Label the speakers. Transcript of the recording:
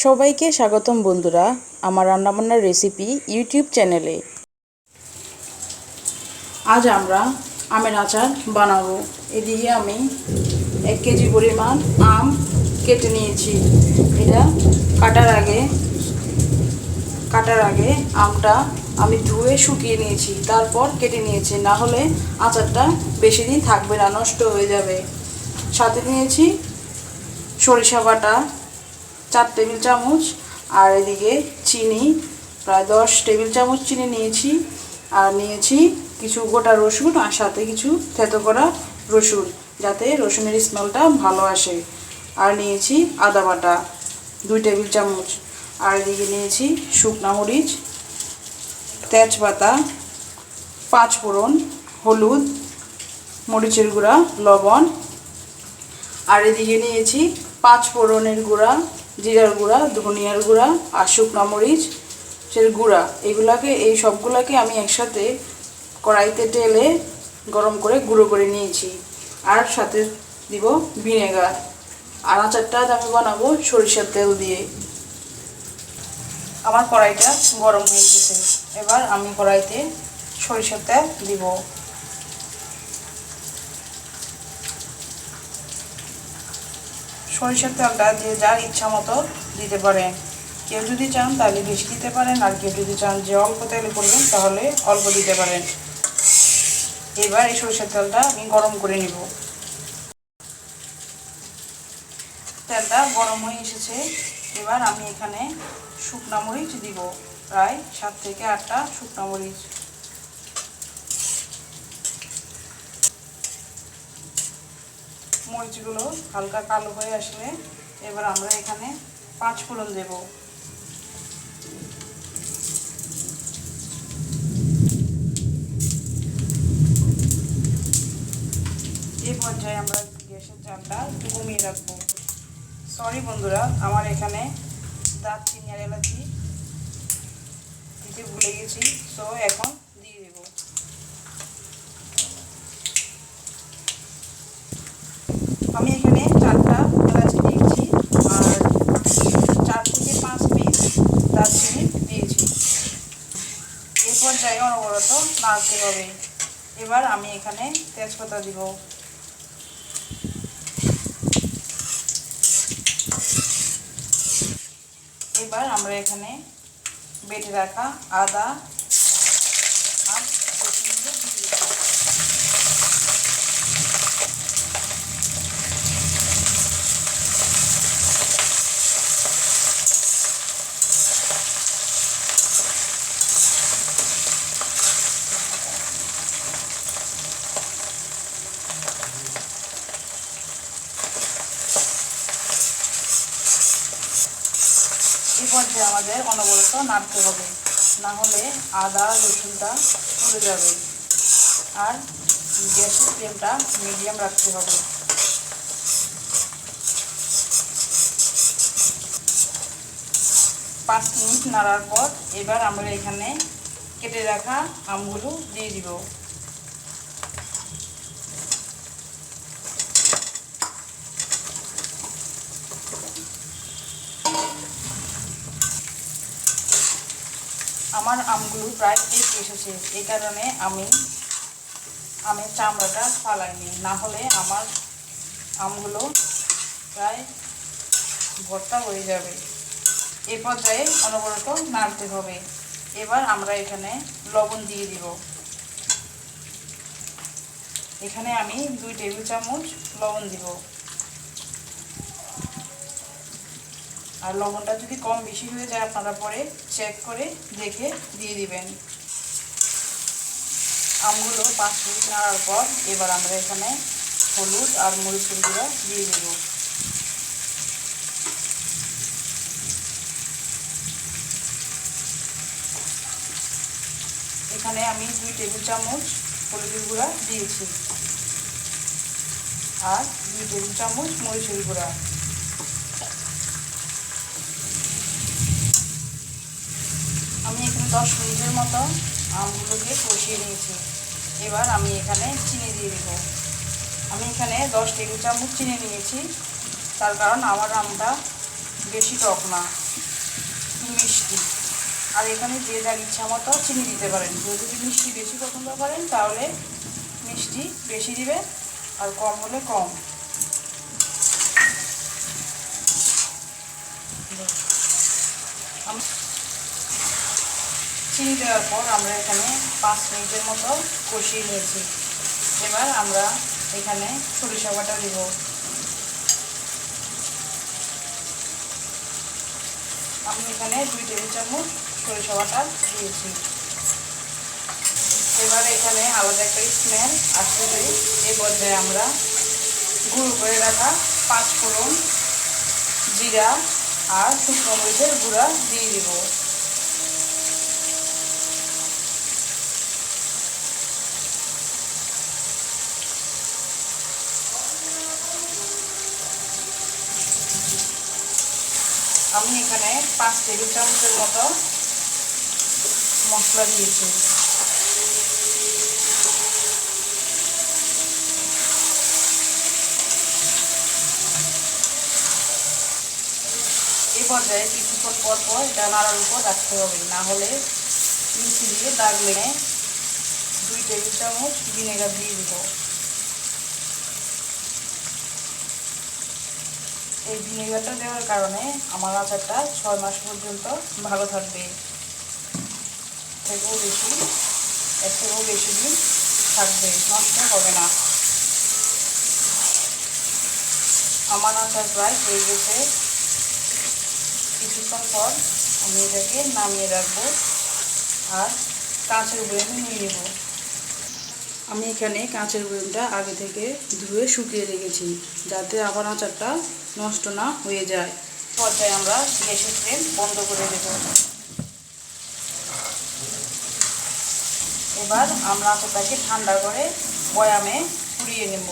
Speaker 1: সবাইকে স্বাগতম বন্ধুরা আমার রান্নাবান্নার রেসিপি ইউটিউব চ্যানেলে। আজ আমরা আমের আচার বানাবো। এদিকে আমি 1 কেজি পরিমাণ আম কেটে নিয়েছি। এটা কাটার আগে আমটা আমি ধুয়ে শুকিয়ে নিয়েছি, তারপর কেটে নিয়েছি, না হলে আচারটা বেশি দিন থাকবে না, নষ্ট হয়ে যাবে। সাথে নিয়েছি সরিষা বাটা 4 টেবিল চামচ, আর এদিকে চিনি প্রায় 10 টেবিল চামচ চিনি নিয়েছি, আর নিয়েছি কিছু গোটা রসুন আর সাথে কিছু থেতো করা রসুন, যাতে রসুনের স্মেলটা ভালো আসে। আর নিয়েছি আদা বাটা 2 টেবিল চামচ, আর এদিকে নিয়েছি শুকনা মরিচ, তেজপাতা, 5 ফোড়ন, হলুদ, মরিচের গুঁড়া, লবণ। আর এদিকে নিয়েছি 5 ফোড়নের গুঁড়া, জিরার গুঁড়া, ধনিয়ার গুঁড়া আর শুকনো মরিচের গুঁড়া। এই সবগুলোকে আমি একসাথে কড়াইতে ঢেলে গরম করে গুঁড়ো করে নিয়েছি। আর সাথে দিব ভিনেগার। আর আচারটা আমি বানাবো সরিষার তেল দিয়ে। আমার কড়াইটা গরম হয়ে গেছে, এবার আমি কড়াইতে সরিষার তেল দিব। সরিষার তেলটা যে যার ইচ্ছা মতো দিতে পারেন। কেউ যদি চান তাহলে বেশি দিতে পারেন, আর কেউ যদি চান যে অল্প তেলে করবেন তাহলে অল্প দিতে পারেন। এবার এই সরিষার তেলটা আমি গরম করে নিব। তেলটা গরম হয়ে এসেছে, এবার আমি এখানে শুকনা মরিচ দিব, প্রায় 7 থেকে 8টা শুকনা মরিচ। মরিচগুলো হালকা কালো হয়ে আসলে এবার আমরা এখানে 5 ফোড়ন দেব। এই পর্যায়ে আমরা গ্যাসের জালটা একটু কমিয়ে রাখবো। সরি বন্ধুরা, আমার এখানে দারচিনি আর এলাচি দিতে ভুলে গেছি, তো এখন দিয়ে দেব। আমি এখানে 4টা এলাচি দিয়েছি আর 4 থেকে 5 পিস দারচিনি দিয়েছি। এই পর্যায়ে অনবরত নাড়তে হবে। এবার আমি এখানে তেজপাতা দিব। এবার আমরা এখানে বেটে রাখা আদা আর রসুনগুলো দিয়ে দেব। এই পর্যায়ে আমাদের অনবরত নাড়তে হবে, না হলে আদা রসুনটা পুড়ে যাবে। আর গ্যাসের ফ্লেমটা মিডিয়াম রাখতে হবে। 5 মিনিট নাড়ার পর এবার আমরা এখানে কেটে রাখা আমগুলো দিয়ে দিব। আমার আমগুলো প্রায় পেকে এসেছে, এই কারণে আমি আমের চামড়াটা ফালাইনি, না হলে আমার আমগুলো প্রায় ভর্তা হয়ে যাবে। এ পর্যায়ে অনবরত নাড়তে হবে। এবার আমরা এখানে লবণ দিয়ে দিব। এখানে আমি 2 টেবিল চামচ লবণ দিব। আর লবণটা যদি কম বেশি হয়ে যায় আপনারা পরে চেক করে দেখে দিয়ে দিবেন। আমগুলো 5 মিনিট নাড়ার পর এবার আমরা এখানে হলুদ আর মরিচের গুঁড়া দিয়ে দেব। এখানে আমি 2 টেবিল চামচ হলুদের গুঁড়া দিয়েছি আর 2 টেবিল চামচ মরিচের গুঁড়া। আমি এখানে 10 মিনিটের মতো আমগুলোকে কষিয়ে নিয়েছি। এবার আমি এখানে চিনি দিয়ে দেব। আমি এখানে 10 টেবিল চামচ চিনি নিয়েছি, তার কারণ আমার আমটা বেশি টক না, মিষ্টি। আর এখানে যে যার ইচ্ছা মতো চিনি দিতে পারেন। যদি মিষ্টি বেশি পছন্দ করেন তাহলে মিষ্টি বেশি দিবে, আর কম হলে কম। চিনি দেওয়ার পর আমরা এখানে 5 মিনিটের মতো কষিয়ে নিয়েছি। এবার আমরা এখানে সরিষা বাটা দিব। আমি এখানে 2 টেবিল চামচ সরিষা বাটা দিয়েছি। এবার এখানে আলাদা একটা স্মেল আসতে এই পর্যায়ে আমরা গুঁড়ো করে রাখা 5 ফোড়ন, জিরা আর শুকনো মরিচের গুঁড়া দিয়ে দিব। আমি এখানে 5 টেবিল চামচের মতো মশলা দিয়েছি। এই পর্যায়ে কিছুক্ষণ পর পর এটা নাড়ার উপর রাখতে হবে, না হলে নিচে দিয়ে দাগ লেগে। 2 টেবিল চামচ ভিনেগার দিয়ে দিব। এই ভিনেগারটা দেওয়ার কারণে আমার আচারটা 6 মাস পর্যন্ত ভালো থাকবে, থেকেও বেশি, এর থেকেও বেশি দিন থাকবে, নষ্ট হবে না। আমার আচার প্রায় হয়ে গেছে। কিছুক্ষণ পর আমি এটাকে নামিয়ে রাখবো আর কাঁচের বয়ামে নিয়ে নেব। আমি এখানে কাঁচের বয়ামটা আগে থেকে ধুয়ে শুকিয়ে রেখেছি, যাতে আমার আচারটা নষ্ট না হয়ে যায়। পর্যায়ে আমরা গ্যাসের ফ্লেম বন্ধ করে দেব। এবার আমরা আচারটাকে ঠান্ডা করে বয়ামে পুড়িয়ে নেব।